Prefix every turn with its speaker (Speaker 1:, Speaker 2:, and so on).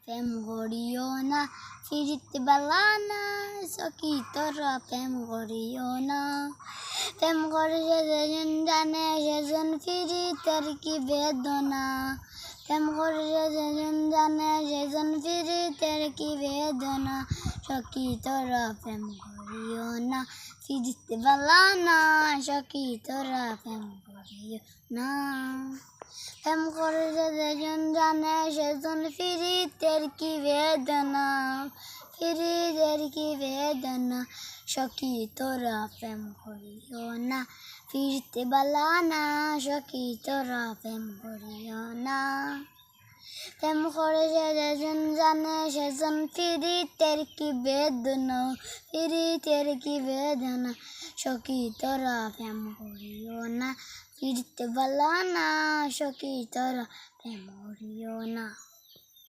Speaker 1: প্রেম করিও না, ফিরিতে বেলা না, সখী তোরা প্রেম করিও না। প্রেম করে যেজন জানে সেজন ফিরিতের কি বেদনা। প্রেম করে যেজন জানে সেজন ফিরিতের কি বেদনা। সখী তোরা প্রেম করিও না, ফিরিতে বেলা না, সখী তোরা প্রেম করিও না। প্রেম করে যেজন জানে সেজন ফিরিতের কি বেদনা। ফিরিতের কি বেদনা, সখী তোরা প্রেম করিও না, ফিরতে বেলা না, সখী তোরা প্রেম করিও না। প্রেম করে যেজন জানে সেজন ফিরিতের কি বেদনা। ফিরিতের কি বেদনা, সখী তোরা প্রেম করিও না, ফিরতে বেলা না, সখী তোরা প্রেম করিও না।